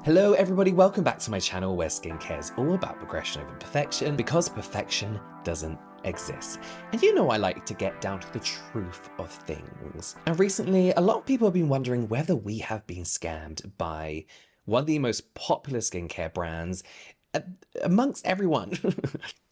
Hello everybody, welcome back to my channel where skincare is all about progression over perfection because perfection doesn't exist. And you know I like to get down to the truth of things. And recently, a lot of people have been wondering whether we have been scammed by one of the most popular skincare brands amongst everyone,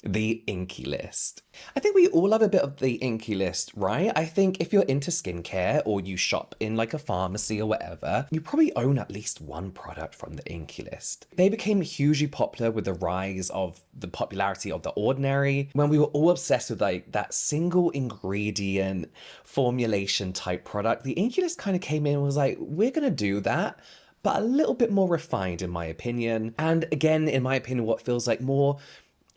the Inkey List. I think we all have a bit of the Inkey List, right? I think if you're into skincare or you shop in like a pharmacy or whatever, you probably own at least one product from the Inkey List. They became hugely popular with the rise of the popularity of The Ordinary, when we were all obsessed with like that single ingredient formulation type product. The Inkey List kind of came in and was like, we're gonna do that, but a little bit more refined in my opinion. And again, in my opinion, what feels like more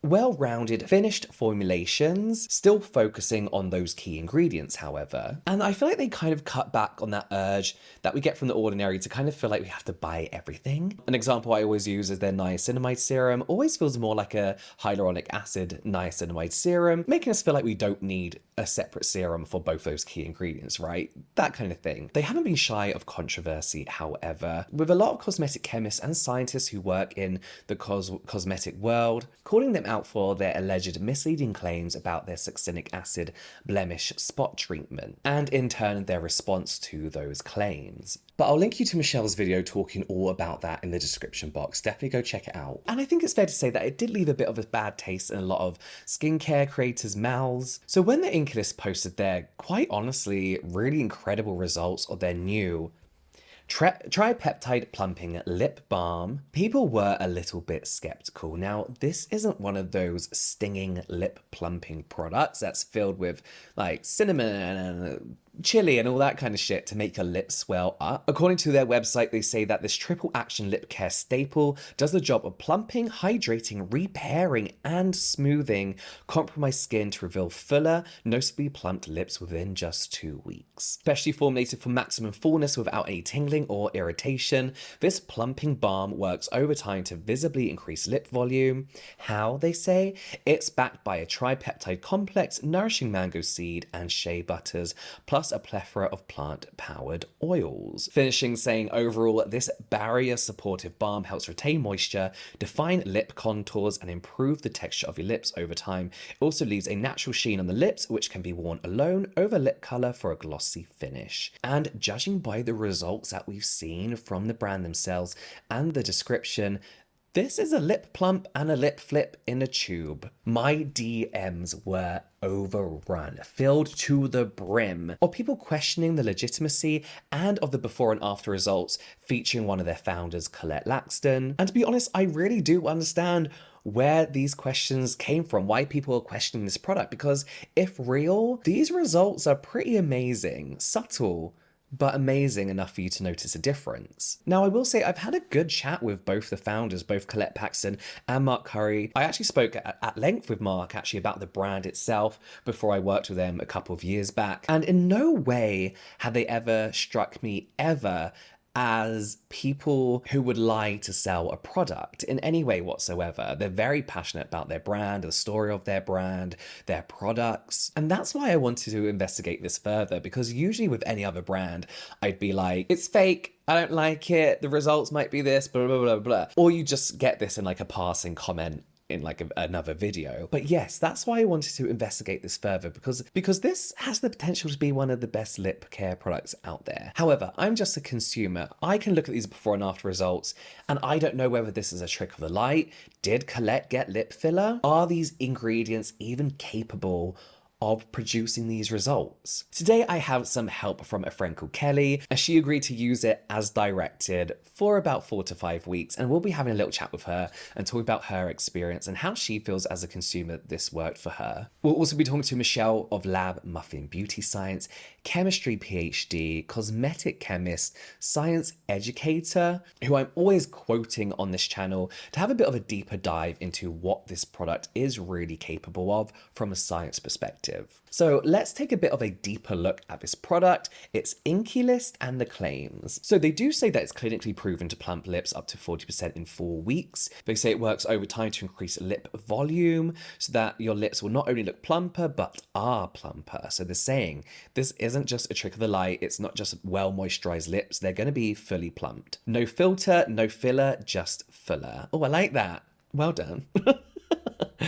well-rounded, finished formulations, still focusing on those key ingredients, however. And I feel like they kind of cut back on that urge that we get from The Ordinary to kind of feel like we have to buy everything. An example I always use is their niacinamide serum. Always feels more like a hyaluronic acid niacinamide serum, making us feel like we don't need a separate serum for both those key ingredients, right? That kind of thing. They haven't been shy of controversy, however, with a lot of cosmetic chemists and scientists who work in the cosmetic world, calling them out for their alleged misleading claims about their succinic acid blemish spot treatment, and in turn their response to those claims. But I'll link you to Michelle's video talking all about that in the description box. Definitely go check it out. And I think it's fair to say that it did leave a bit of a bad taste in a lot of skincare creators' mouths. So when the Inkey List posted their, quite honestly, really incredible results of their new Tripeptide Plumping Lip Balm, people were a little bit skeptical. Now, this isn't one of those stinging lip plumping products that's filled with like cinnamon and chili and all that kind of shit to make your lips swell up. According to their website, they say that this triple action lip care staple does the job of plumping, hydrating, repairing, and smoothing compromised skin to reveal fuller, noticeably plumped lips within just 2 weeks. Specially formulated for maximum fullness without any tingling or irritation, this plumping balm works over time to visibly increase lip volume. How, they say? It's backed by a tripeptide complex, nourishing mango seed and shea butters, plus a plethora of plant-powered oils. Finishing saying overall, this barrier-supportive balm helps retain moisture, define lip contours, and improve the texture of your lips over time. It also leaves a natural sheen on the lips, which can be worn alone over lip color for a glossy finish. And judging by the results that we've seen from the brand themselves and the description, this is a lip plump and a lip flip in a tube. My DMs were overrun, filled to the brim, of people questioning the legitimacy and of the before and after results featuring one of their founders, Colette Laxton. And to be honest, I really do understand where these questions came from, why people are questioning this product, because if real, these results are pretty amazing, subtle, but amazing enough for you to notice a difference. Now, I will say I've had a good chat with both the founders, both Colette Paxton and Mark Curry. I actually spoke at length with Mark actually about the brand itself before I worked with them a couple of years back. And in no way have they ever struck me as people who would lie to sell a product in any way whatsoever. They're very passionate about their brand, the story of their brand, their products. And that's why I wanted to investigate this further, because usually with any other brand, I'd be like, it's fake, I don't like it, the results might be this, blah, blah, blah, blah. Or you just get this in like a passing comment in like another video. But yes, that's why I wanted to investigate this further, because this has the potential to be one of the best lip care products out there. However, I'm just a consumer. I can look at these before and after results, and I don't know whether this is a trick of the light. Did Colette get lip filler? Are these ingredients even capable of producing these results? Today I have some help from a friend called Kelly, and she agreed to use it as directed for about 4 to 5 weeks, and we'll be having a little chat with her and talk about her experience and how she feels as a consumer this worked for her. We'll also be talking to Michelle of Lab Muffin Beauty Science, chemistry PhD, cosmetic chemist, science educator, who I'm always quoting on this channel, to have a bit of a deeper dive into what this product is really capable of from a science perspective. effective. So let's take a bit of a deeper look at this product, its Inky List and the claims. So they do say that it's clinically proven to plump lips up to 40% in 4 weeks. They say it works over time to increase lip volume so that your lips will not only look plumper, but are plumper. So they're saying this isn't just a trick of the light, it's not just well moisturized lips, they're going to be fully plumped. No filter, no filler, just fuller. Oh, I like that. Well done.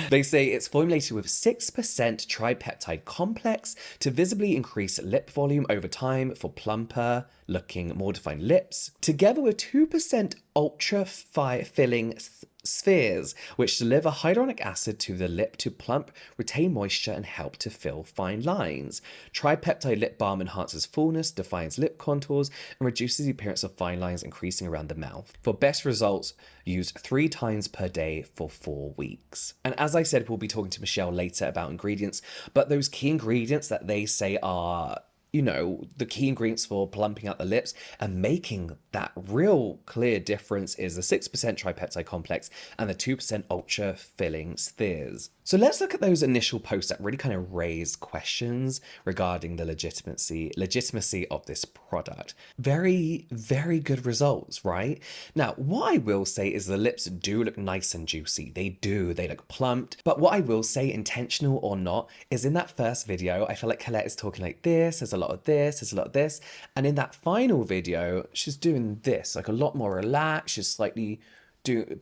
They say it's formulated with 6% tripeptide complex to visibly increase lip volume over time for plumper looking, more defined lips, together with 2% ultra filling spheres, which deliver hyaluronic acid to the lip to plump, retain moisture, and help to fill fine lines. Tripeptide lip balm enhances fullness, defines lip contours, and reduces the appearance of fine lines increasing around the mouth. For best results, use 3 times per day for 4 weeks. And as I said, we'll be talking to Michelle later about ingredients, but those key ingredients that they say are, you know, the key ingredients for plumping out the lips and making that real clear difference is the 6% tripeptide complex and the 2% ultra filling spheres. So let's look at those initial posts that really kind of raised questions regarding the legitimacy of this product. Very, very good results, right? Now, what I will say is the lips do look nice and juicy. They do, they look plumped. But what I will say, intentional or not, is in that first video, I feel like Colette is talking like this, there's a lot of this, there's a lot of this. And in that final video, she's doing this, like a lot more relaxed, she's slightly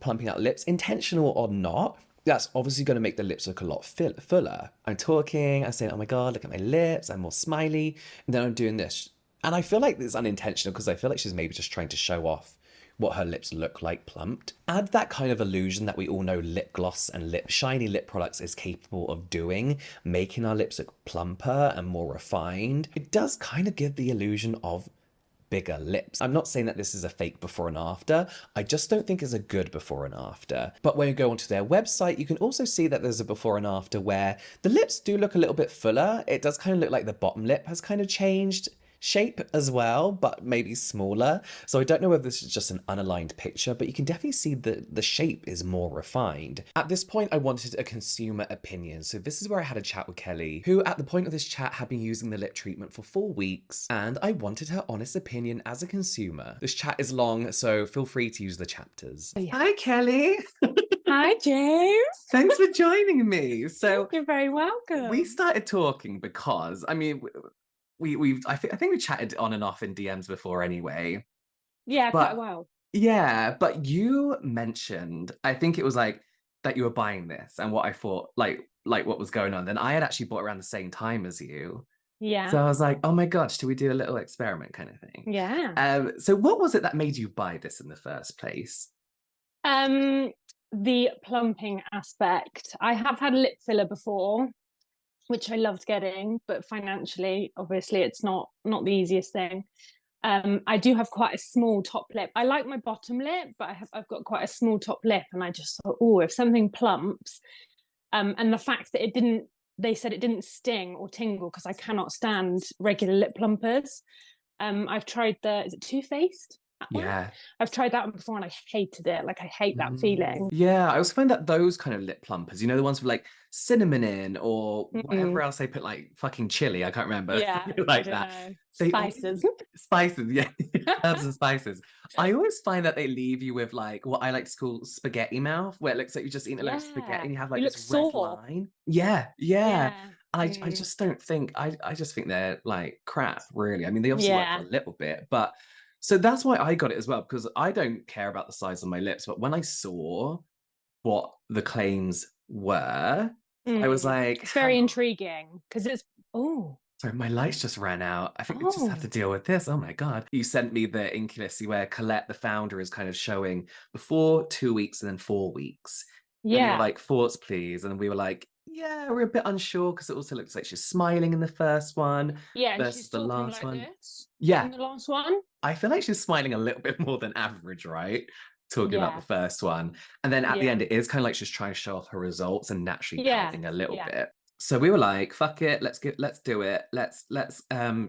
plumping out lips, intentional or not. That's obviously going to make the lips look a lot fuller. I'm talking, I'm saying, oh my God, look at my lips, I'm more smiley. And then I'm doing this. And I feel like it's unintentional because I feel like she's maybe just trying to show off what her lips look like plumped. Add that kind of illusion that we all know lip gloss and shiny lip products is capable of doing, making our lips look plumper and more refined. It does kind of give the illusion of bigger lips. I'm not saying that this is a fake before and after. I just don't think it's a good before and after. But when you go onto their website, you can also see that there's a before and after where the lips do look a little bit fuller. It does kind of look like the bottom lip has kind of changed shape as well, but maybe smaller. So I don't know whether this is just an unaligned picture, but you can definitely see that the shape is more refined. At this point, I wanted a consumer opinion. So this is where I had a chat with Kelly, who at the point of this chat had been using the lip treatment for 4 weeks, and I wanted her honest opinion as a consumer. This chat is long, so feel free to use the chapters. Yeah. Hi, Kelly. Hi, James. Thanks for joining me. So you're very welcome. We started talking because, I mean, I think we chatted on and off in DMs before anyway. Yeah, quite a while. Yeah, but you mentioned, I think it was like that you were buying this and what I thought, like what was going on. Then I had actually bought around the same time as you. Yeah. So I was like, oh my gosh, do we do a little experiment kind of thing? Yeah. So what was it that made you buy this in the first place? The plumping aspect. I have had a lip filler before, which I loved getting, but financially, obviously, it's not the easiest thing. I do have quite a small top lip. I like my bottom lip, but I've got quite a small top lip, and I just thought, oh, if something plumps, and the fact that they said it didn't sting or tingle because I cannot stand regular lip plumpers. I've tried is it Too Faced? Yeah. I've tried that one before and I hated it. Like, I hate that feeling. Yeah, I also find that those kind of lip plumpers, you know, the ones with like cinnamon in or whatever else they put, like fucking chili, I can't remember. Yeah, like that. Spices. Spices, yeah. Herbs and spices. I always find that they leave you with like what I like to call spaghetti mouth, where it looks like you just eating a load of spaghetti and you have like this red line. Yeah. I just don't think, I just think they're like crap, really. I mean, they obviously work for a little bit, but so that's why I got it as well, because I don't care about the size of my lips. But when I saw what the claims were, I was like, it's very intriguing because it's, sorry, my lights just ran out. I think we just have to deal with this. Oh my God. You sent me the Inky List where Colette, the founder, is kind of showing before 2 weeks and then 4 weeks. Yeah. And we were like, thoughts, please. And we were like, yeah, we're a bit unsure because it also looks like she's smiling in the first one. Yeah, and versus she's the talking last like one. this. Yeah. In the last one. I feel like she's smiling a little bit more than average, right? Talking about the first one. And then at the end, it is kind of like she's trying to show off her results and naturally pouting a little bit. So we were like, fuck it, let's do it. Let's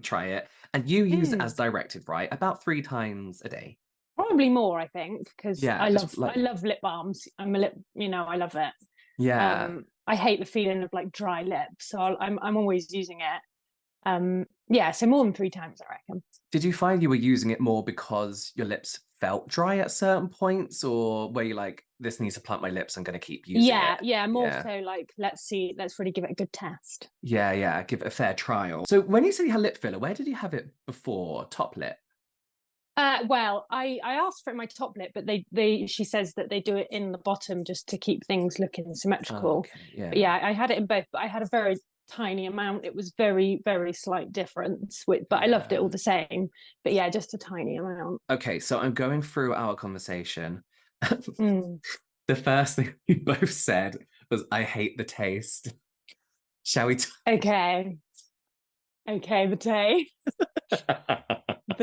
try it. And you use it as directed, right? About 3 times a day. Probably more, I think, because I love lip balms. I love it. Yeah. I hate the feeling of like dry lips, so I'm always using it. Yeah, so more than 3 times, I reckon. Did you find you were using it more because your lips felt dry at certain points, or were you like, this needs to plump my lips, I'm going to keep using it? Yeah, more Yeah. so like let's really give it a good test. Yeah, yeah, give it a fair trial. So when you said you had lip filler, where did you have it before? Top lip? Well, I asked for it in my top lip, but they she says that they do it in the bottom just to keep things looking Oh, symmetrical. okay, But yeah. yeah, I had it in both, but I had a very tiny amount. It was very, very slight difference, but I loved it all Yeah. the same. But yeah, just a tiny amount. Okay, so I'm going through our conversation. Mm. The first thing we both said was, I hate the taste. Shall we? Okay. Okay, the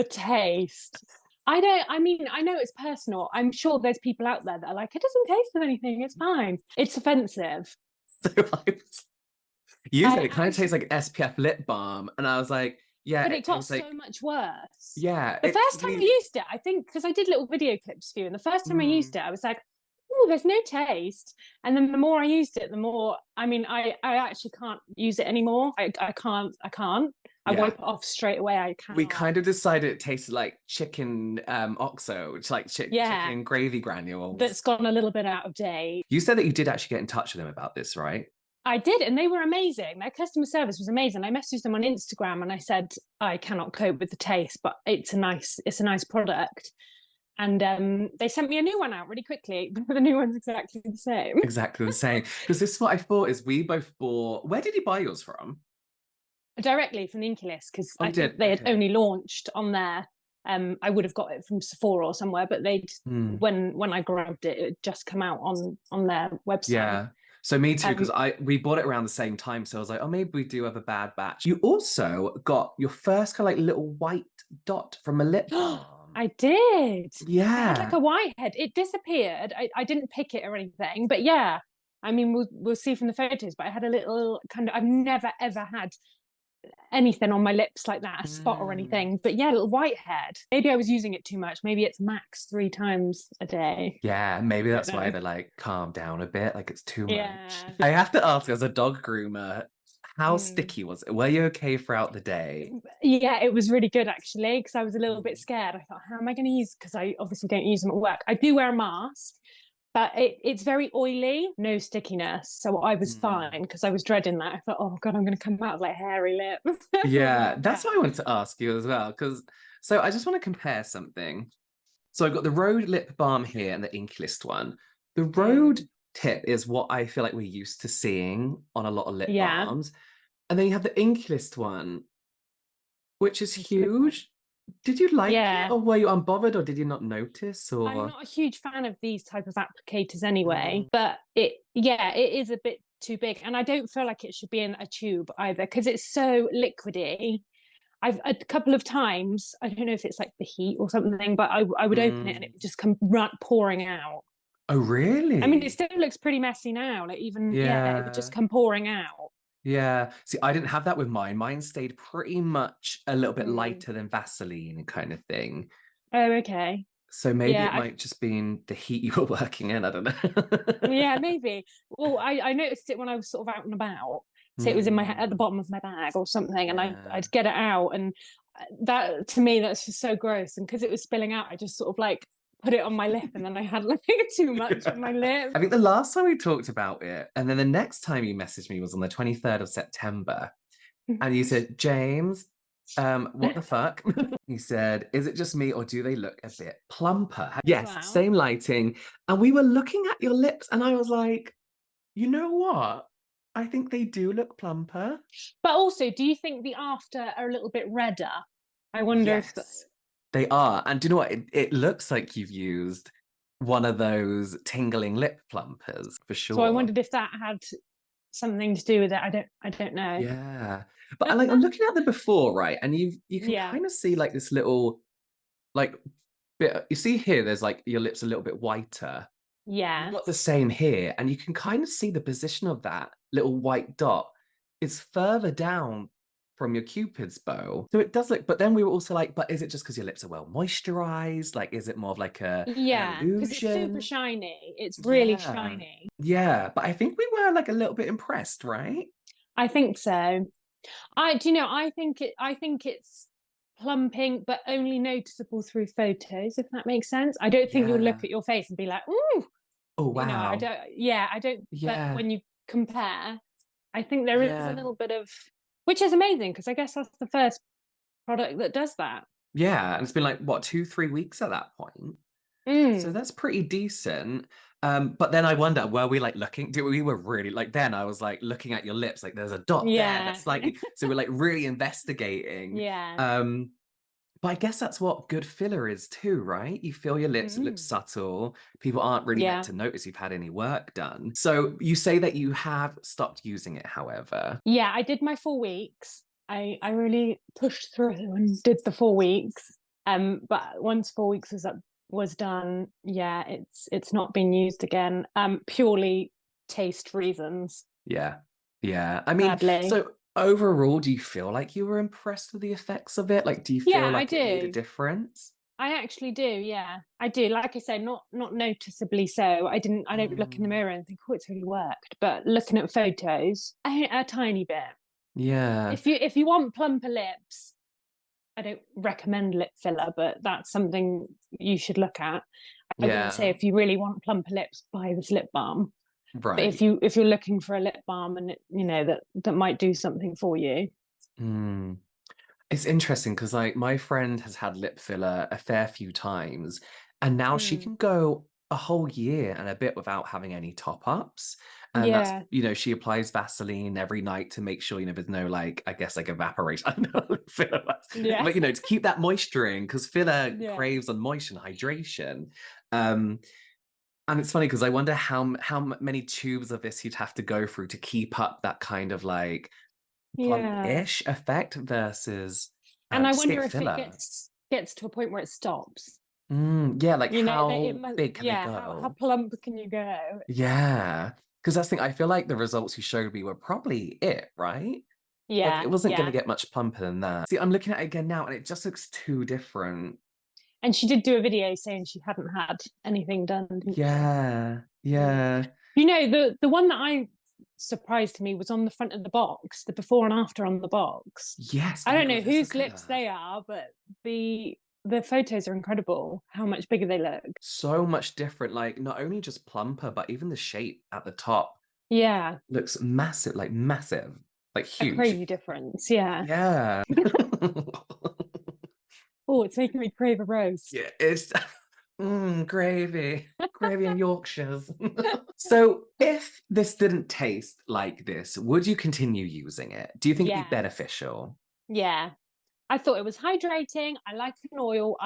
taste. I mean, I know it's personal. I'm sure there's people out there that are like, it doesn't taste of anything, it's fine. It's offensive. So you said I it kind of tastes actually like SPF lip balm, and I was like, yeah, But it it got tastes so like, much worse. yeah, The it's first time I we. used it, I think because I did little video clips for you, and the first time I Mm, used it, I was like, oh, there's no taste. And then the more I used it, the more, I mean, I actually can't use it anymore. I can't, I can't. I yeah, wipe it off straight away. I we cannot. kind of decided it tasted like chicken oxo, which like Yeah, chicken gravy granules. that's gone a little bit out of date. You said that you did actually get in touch with them about this, right? I did, and they were amazing. Their customer service was amazing. I messaged them on Instagram and I said, I cannot cope with the taste, but it's a nice product. And they sent me a new one out really quickly, but the new one's exactly the same. Exactly the same. Because this is what I thought is we both bought. Where did you buy yours from? Directly from the Inculist, because Oh, I you think did. they had Okay. only launched on there. I would have got it from Sephora or somewhere, but they Hmm. when I grabbed it, it had just come out on their website. Yeah. So me too, because Um, I we bought it around the same time. So I was like, oh, maybe we do have a bad batch. You also got your first kind of like little white dot from a lip balm. I did. I had like Yeah. a whitehead. It disappeared. I didn't pick it or anything, but yeah. I mean, we'll see from the photos. But I had a little kind of. I've never ever had anything on my lips like that, a spot or Mm. anything. But yeah, little whitehead. Maybe I was using it too much. Maybe it's max 3 times a day. Yeah, maybe I don't that's why know. they're like, calm down a bit, like it's too much. Yeah. I have to ask, as a dog groomer, how Mm. sticky was it? Were you okay throughout the day? Yeah, it was really good actually because I was a little bit Mm. scared. I thought, how am I going to use? Because I obviously don't use them at work. I do wear a mask, but it's very oily, no stickiness. So I was Mm. fine because I was dreading that. I thought, oh God, I'm going to come out with like hairy lips when I Yeah, have that's that. what I wanted to ask you as well. Because so I just want to compare something. So I've got the Rode lip balm here and the Inklist one. The Rode Mm. tip is what I feel like we're used to seeing on a lot of lip Yeah, balms. And then you have the Inklist one, which is it's a bit more. huge. Did you like it, Yeah, or were you unbothered, or did you not notice? I'm Or not a huge fan of these type of applicators anyway, Mm, but it is a bit too big, and I don't feel like it should be in a tube either because it's so liquidy. I've a couple of times, I don't know if it's like the heat or something, but I would open it and it mm. would just come pouring out. Oh, I mean, it really? still looks pretty messy now. Like even yeah, it would just Yeah. come pouring out. Yeah. See, I didn't have that with mine. Mine stayed pretty much a little bit Mm. lighter than Vaseline kind of thing. Oh, okay. So maybe Yeah, it might just been the heat you were working in. I don't know. yeah, maybe. Well, I noticed it when I was sort of out and about. So it was in my at the Mm, bottom of my bag or something, and yeah. I'd get it out, and that to me that's just so gross. And because it was spilling out, I just sort of like put it on my lip, and then I had like too much on my lip. I think the last time we talked about it, and then the next time you messaged me was on the 23rd of September. And you said, James, what the fuck? He said, is it just me or do they look a bit plumper? Yes, Wow. same lighting. And we were looking at your lips, and I was like, you know what? I think they do look plumper. But also, do you think the after are a little bit redder? I wonder if Yes, they are. And do you know what? It looks like you've used one of those tingling lip plumpers for so. I sure. wondered if that had something to do with it. I don't know. Yeah. But I like I'm looking at them before, right? And you can Yeah. kind of see like this little like bit you see here there's like your lips a little bit whiter. You've got the Yes. same here, and you can kind of see the position of that little white dot is further down from your Cupid's bow. So it does look, but then we were also like, but is it just because your lips are well moisturized? Like, is it more of like an Yeah, because it's super illusion? shiny. It's really Yeah. shiny. Yeah. But I think we were like a little bit impressed, right? I think so. I do you know, I think it's plumping, but only noticeable through photos, if that makes sense. I don't think you'll look Yeah. at your face and be like, ooh, Oh, I wow. don't, yeah, I don't, but Yeah. when you compare, I think there is a Yeah. little bit of, which is amazing because I guess that's the first product that does that. Yeah. And it's been like, what, 2, 3 weeks at that point? So Mm, that's pretty decent. But then I wonder, were we like looking? We were really like then I was like looking at your lips, like there's a dot there yeah, that's slightly. So we're like really investigating. yeah. Um, but I guess that's what good filler is too, right? You feel your lips, it looks Mm, subtle. People aren't really meant yeah. to notice you've had any work done. So you say that you have stopped using it, however. Yeah, I did my 4 weeks. I really pushed through and did the 4 weeks. But once 4 weeks was done, yeah, it's not been used again. Purely taste reasons, Yeah. Yeah. I mean, sadly. so overall, do you feel like you were impressed with the effects of it? Like, do you feel Yeah, I like it made a do. difference? I actually do, yeah. I do. Like I say, not noticeably so. I don't look in the Mm, mirror and think, oh, it's really worked. But looking at photos, a tiny bit. yeah. If you want plumper lips, I don't recommend lip filler, but that's something you should look at. I wouldn't say Yeah. if you really want plumper lips, buy this lip balm. But Right. if you're looking for a lip balm and that might do something for you. Mm. It's interesting because like my friend has had lip filler a fair few times, and now she Mm. can go a whole year and a bit without having any top ups. And that's, Yeah, she applies Vaseline every night to make sure, there's no like, I guess like evaporation. I know lip filler, yeah, but to keep that moisture in because filler yeah, craves on moisture and hydration. Um, and it's funny because I wonder how many tubes of this you'd have to go through to keep up that kind of like yeah. plump-ish effect versus And I just get wonder if it filler. gets to a point where it stops. Yeah, like That it how must. big can they Yeah, how go? plump can you go? Yeah, because that's the thing. I feel like the results you showed me were probably it, right? Like it Yeah, wasn't going to yeah. get much plumper than that. See, I'm looking at it again now, and it just looks too different. And she did do a video saying she hadn't had anything done, didn't she? Yeah, Mm. yeah, The one that I surprised me was on the front of the box, the before and after on the box. yes. I Oh my don't God, know let's whose look at lips that. they are, but the photos are incredible. How much bigger they look. So much different. Like not only just plumper, but even the shape at the top Yeah, looks massive, like massive, like a huge. crazy difference. Yeah. Yeah. Oh, it's making me crave a roast. Yeah, it's gravy, gravy and Yorkshires. So, if this didn't taste like this, would you continue using it? Do you think it'd be Yeah, beneficial? yeah. I thought it was hydrating. I like an oil.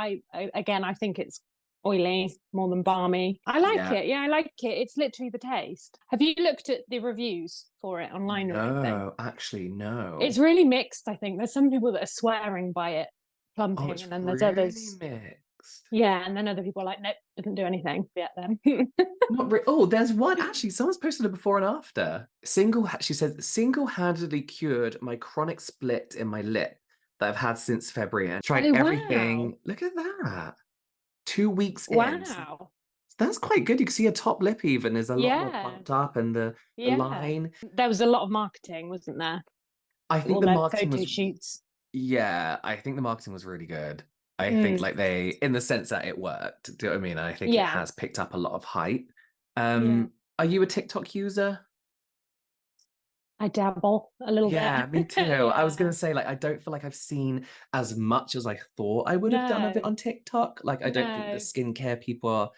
Again, I think it's oily more than balmy. I like Yeah. it. Yeah, I like it. It's literally the taste. Have you looked at the reviews for it online or anything? No, actually, It's no. really mixed, I think. There's some people that are swearing by it Oh, plumping, it's and then there's really others, mixed. yeah, and then other people are like, nope, doesn't do anything yet then. Oh, there's one actually. Someone's posted a before and after. She said, single-handedly cured my chronic split in my lip that I've had since February and tried Oh wow. everything. Look at that. 2 weeks in. So Wow. that's quite good. You can see her top lip even is a lot more Yeah. plumped up and the Yeah. line. There was a lot of marketing, wasn't there? I think All the their marketing photo was shoots. yeah, I think the marketing was really good. I think Mm. like they in the sense that it worked. Do you know what I mean? I think it Yeah. has picked up a lot of hype. Yeah. Are you a TikTok user? I dabble a little bit. Yeah, me too. I was gonna Yeah. say, like, I don't feel like I've seen as much as I thought I would have done of it No. on TikTok. Like, I don't think the No. skincare people are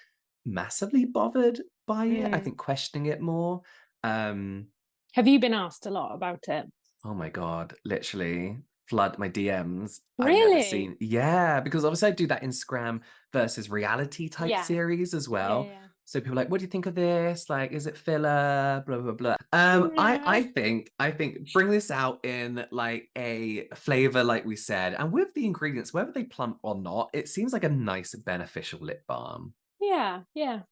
massively bothered by it. I Mm. think questioning it more. Um, Have you been asked a lot about it? oh my God, literally flood my DMs. I've never Really? seen, yeah, because obviously I do that Instagram versus reality type Yeah. series as Yeah. well. Yeah. So people are like, what do you think of this? Like, is it filler? Blah blah blah. I No. think bring this out in like a flavor, like we said, and with the ingredients, whether they plump or not, it seems like a nice beneficial lip balm. Yeah. Yeah.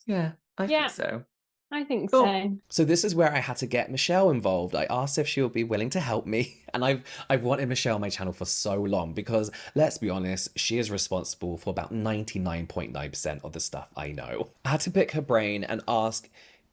Yeah, I think Yeah. so. I think Cool. so. So this is where I had to get Michelle involved. I asked if she would be willing to help me. And I've wanted Michelle on my channel for so long because, let's be honest, she is responsible for about 99.9% of the stuff I know. I had to pick her brain and ask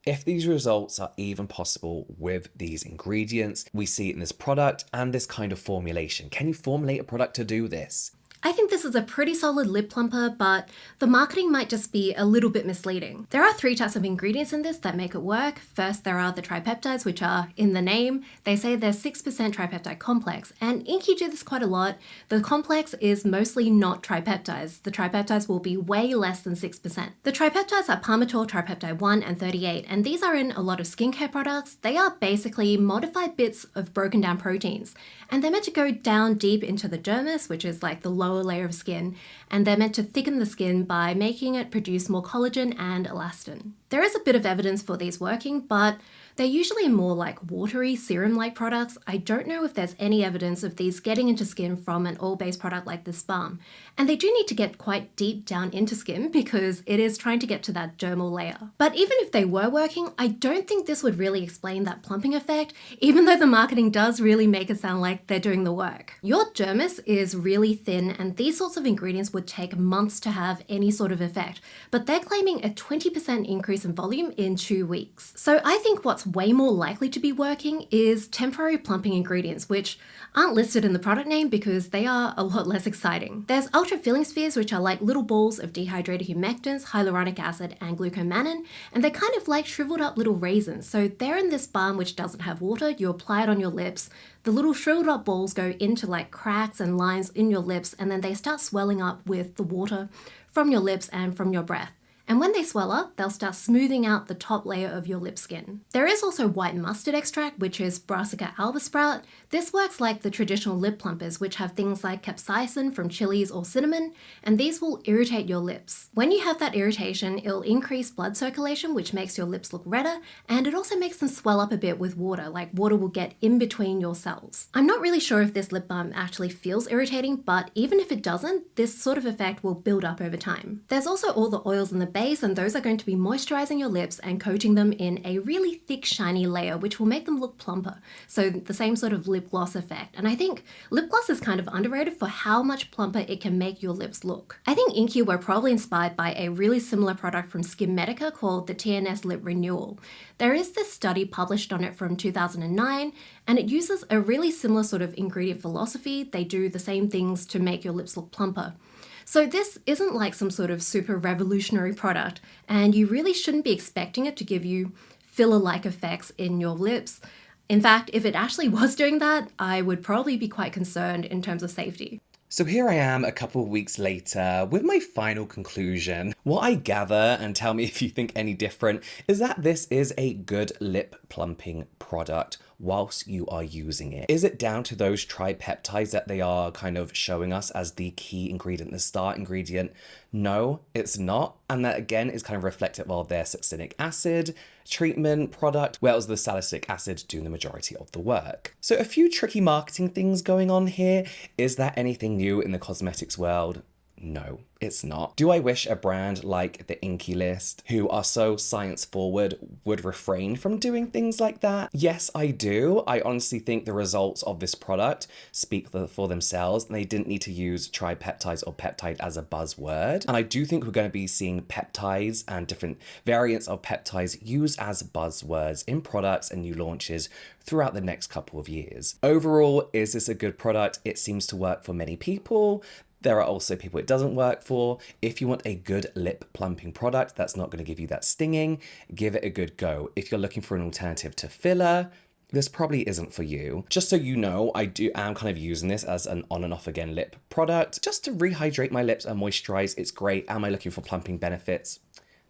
if these results are even possible with these ingredients we see in this product and this kind of formulation. Can you formulate a product to do this? I think this is a pretty solid lip plumper, but the marketing might just be a little bit misleading. There are 3 types of ingredients in this that make it work. First, there are the tripeptides, which are in the name. They say there's 6% tripeptide complex, and INCI do this quite a lot. The complex is mostly not tripeptides. The tripeptides will be way less than 6%. The tripeptides are palmitoyl tripeptide 1 and 38, and these are in a lot of skincare products. They are basically modified bits of broken down proteins, and they're meant to go down deep into the dermis, which is like the lower layer of skin, and they're meant to thicken the skin by making it produce more collagen and elastin. There is a bit of evidence for these working, but they're usually more like watery, serum-like products. I don't know if there's any evidence of these getting into skin from an oil-based product like this balm. And they do need to get quite deep down into skin because it is trying to get to that dermal layer. But even if they were working, I don't think this would really explain that plumping effect, even though the marketing does really make it sound like they're doing the work. Your dermis is really thin, and these sorts of ingredients would take months to have any sort of effect, but they're claiming a 20% increase in volume in 2 weeks. So I think what's way more likely to be working is temporary plumping ingredients, which aren't listed in the product name because they are a lot less exciting. There's ultra filling spheres, which are like little balls of dehydrated humectants, hyaluronic acid, and glucomannan, and they're kind of like shriveled up little raisins. So they're in this balm which doesn't have water. You apply it on your lips. The little shriveled up balls go into like cracks and lines in your lips, and then they start swelling up with the water from your lips and from your breath. And when they swell up, they'll start smoothing out the top layer of your lip skin. There is also white mustard extract, which is Brassica alba sprout. This works like the traditional lip plumpers, which have things like capsaicin from chilies or cinnamon, and these will irritate your lips. When you have that irritation, it'll increase blood circulation, which makes your lips look redder, and it also makes them swell up a bit with water, like water will get in between your cells. I'm not really sure if this lip balm actually feels irritating, but even if it doesn't, this sort of effect will build up over time. There's also all the oils in the base, and those are going to be moisturizing your lips and coating them in a really thick, shiny layer, which will make them look plumper. So the same sort of lip gloss effect. And I think lip gloss is kind of underrated for how much plumper it can make your lips look. I think INCI were probably inspired by a really similar product from SkinMedica called the TNS Lip Renewal. There is this study published on it from 2009, and it uses a really similar sort of ingredient philosophy. They do the same things to make your lips look plumper. So this isn't like some sort of super revolutionary product, and you really shouldn't be expecting it to give you filler-like effects in your lips. In fact, if it actually was doing that, I would probably be quite concerned in terms of safety. So here I am a couple of weeks later with my final conclusion. What I gather, and tell me if you think any different, is that this is a good lip plumping product whilst you are using it. Is it down to those tripeptides that they are kind of showing us as the key ingredient, the star ingredient? No, it's not. And that again is kind of reflective of their succinic acid treatment product, whereas the salicylic acid doing the majority of the work. So a few tricky marketing things going on here. Is that anything new in the cosmetics world? No, it's not. Do I wish a brand like the INCI List, who are so science forward, would refrain from doing things like that? Yes, I do. I honestly think the results of this product speak for themselves, and they didn't need to use tripeptides or peptide as a buzzword. And I do think we're going to be seeing peptides and different variants of peptides used as buzzwords in products and new launches throughout the next couple of years. Overall, is this a good product? It seems to work for many people. There are also people it doesn't work for. If you want a good lip plumping product that's not going to give you that stinging, give it a good go. If you're looking for an alternative to filler, this probably isn't for you. Just so you know, I am kind of using this as an on and off again lip product just to rehydrate my lips and moisturize. It's great. Am I looking for plumping benefits?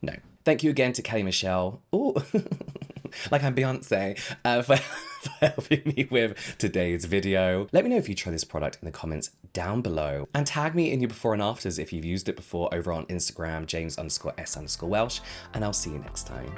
No. Thank you again to Kelly Michelle. Oh, like I'm Beyonce, for helping me with today's video. Let me know if you try this product in the comments down below, and tag me in your before and afters if you've used it before over on Instagram, James_S_Welsh, and I'll see you next time.